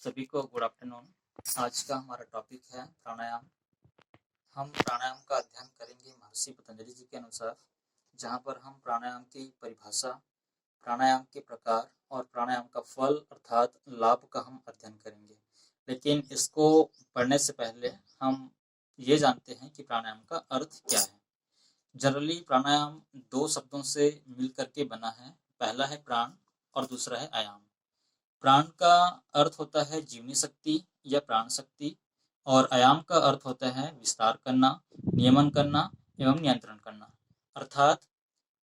सभी को good afternoon. आज का हमारा टॉपिक है प्राणायाम। हम प्राणायाम का अध्ययन करेंगे महर्षि पतंजलि जी के अनुसार, जहाँ पर हम प्राणायाम की परिभाषा, प्राणायाम के प्रकार और प्राणायाम का फल अर्थात लाभ का हम अध्ययन करेंगे। लेकिन इसको पढ़ने से पहले हम ये जानते हैं कि प्राणायाम का अर्थ क्या है। जनरली प्राणायाम दो शब्दों से मिल करके बना है। पहला है प्राण और दूसरा है आयाम। प्राण का अर्थ होता है जीवनी शक्ति या प्राण शक्ति, और आयाम का अर्थ होता है विस्तार करना, नियमन करना एवं नियंत्रण करना। अर्थात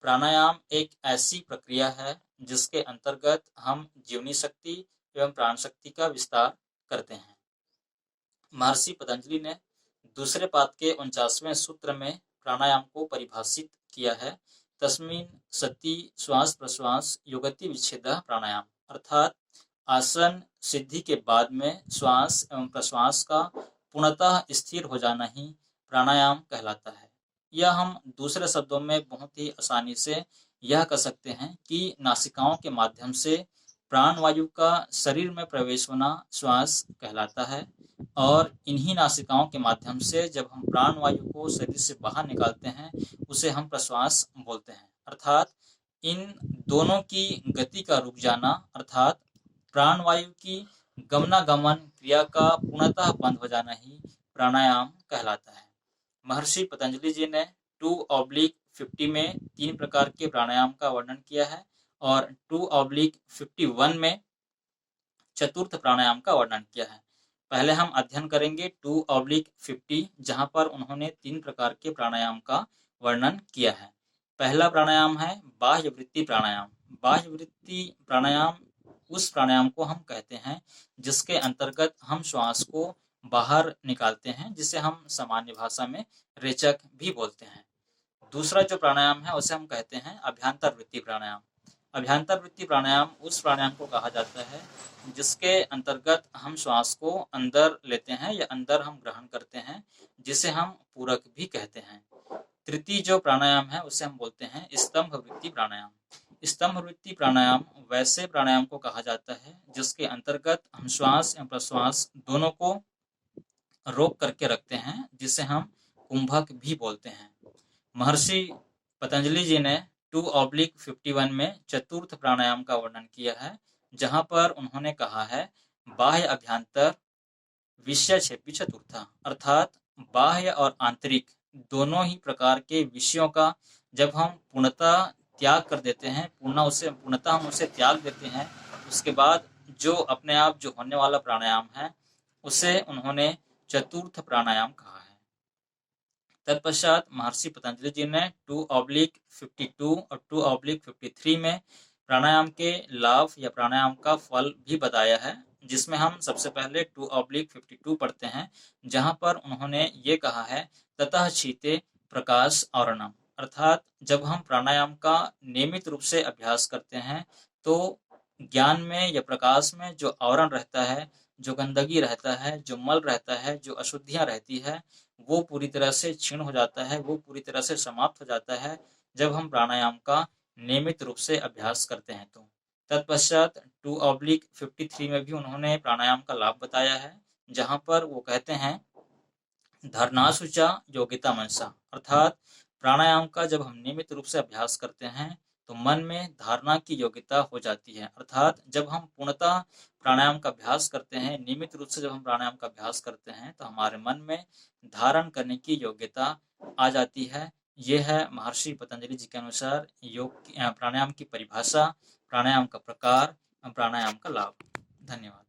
प्राणायाम एक ऐसी प्रक्रिया है जिसके अंतर्गत हम जीवनी शक्ति एवं प्राण शक्ति का विस्तार करते हैं। महर्षि पतंजलि ने दूसरे पाद के 49वें सूत्र में प्राणायाम को परिभाषित किया है। तस्मिन् सति श्वास प्रश्वास योगति विच्छेद प्राणायाम, अर्थात आसन सिद्धि के बाद में श्वास एवं प्रश्वास का पूर्णतः स्थिर हो जाना ही प्राणायाम कहलाता है। यह हम दूसरे शब्दों में बहुत ही आसानी से यह कह सकते हैं कि नासिकाओं के माध्यम से प्राण वायु का शरीर में प्रवेश होना श्वास कहलाता है, और इन्हीं नासिकाओं के माध्यम से जब हम प्राण वायु को शरीर से बाहर निकालते हैं उसे हम प्रश्वास बोलते हैं। अर्थात इन दोनों की गति का रुक जाना अर्थात प्राण वायु की गमनागमन क्रिया का पूर्णतः बंद हो जाना ही प्राणायाम कहलाता है। महर्षि पतंजलि जी ने 2/50 में 3 प्रकार के प्राणायाम का वर्णन किया है, और 2/51 में चतुर्थ प्राणायाम का वर्णन किया है। पहले हम अध्ययन करेंगे 2/50, जहां पर उन्होंने 3 प्रकार के प्राणायाम का वर्णन किया है। पहला प्राणायाम है बाह्य वृत्ति प्राणायाम। बाह्य वृत्ति प्राणायाम उस प्राणायाम को हम कहते हैं जिसके अंतर्गत हम श्वास को बाहर निकालते हैं, जिसे हम सामान्य भाषा में रेचक भी बोलते हैं। दूसरा जो प्राणायाम है उसे हम कहते हैं अभ्यांतर वृत्ति प्राणायाम। अभ्यांतर वृत्ति प्राणायाम उस प्राणायाम को कहा जाता है जिसके अंतर्गत हम श्वास को अंदर लेते हैं या अंदर हम ग्रहण करते हैं, जिसे हम पूरक भी कहते हैं। तृतीय जो प्राणायाम है उसे हम बोलते हैं स्तंभ वृत्ति प्राणायाम। स्तंभ वृत्ति प्राणायाम वैसे प्राणायाम को कहा जाता है जिसके अंतर्गत हम श्वास एवं प्रश्वास दोनों को रोक करके रखते हैं, जिसे हम कुंभक भी बोलते हैं। महर्षि पतंजलि जी ने 2/51 में चतुर्थ प्राणायाम का वर्णन किया है, जहां पर उन्होंने कहा है बाह्य अभ्यांतर विषय क्षेपी चतुर्था, अर्थात बाह्य और आंतरिक दोनों ही प्रकार के विषयों का जब हम पूर्णतः त्याग कर देते हैं, पूर्णतः हम उसे त्याग देते हैं, उसके बाद जो अपने आप जो होने वाला प्राणायाम है उसे उन्होंने चतुर्थ प्राणायाम कहा है। तत्पश्चात महर्षि पतंजलि जी ने 2/52 और 2/53 में प्राणायाम के लाभ या प्राणायाम का फल भी बताया है, जिसमें हम सबसे पहले 2/52 पढ़ते हैं, जहां पर उन्होंने ये कहा है ततः शीते प्रकाश आवरणम, अर्थात जब हम प्राणायाम का नियमित रूप से अभ्यास करते हैं तो ज्ञान में या प्रकाश में जो आवरण रहता है, जो गंदगी रहता है, जो मल रहता है, जो अशुद्धियां रहती है, वो पूरी तरह से क्षीण हो जाता है, वो पूरी तरह से समाप्त हो जाता है जब हम प्राणायाम का नियमित रूप से अभ्यास करते हैं। तो तत्पश्चात 2/53 में भी उन्होंने प्राणायाम का लाभ बताया है, जहां पर वो कहते हैं धारणासुचा योगिता मनसा, अर्थात प्राणायाम का जब हम नियमित रूप से अभ्यास करते हैं तो मन में धारणा की योग्यता हो जाती है। अर्थात जब हम पूर्णतः प्राणायाम का अभ्यास करते हैं, नियमित रूप से जब हम प्राणायाम का अभ्यास करते हैं तो हमारे मन में धारण करने की योग्यता आ जाती है। यह है महर्षि पतंजलि जी के अनुसार योग प्राणायाम की परिभाषा, प्राणायाम का प्रकार, प्राणायाम का लाभ। धन्यवाद।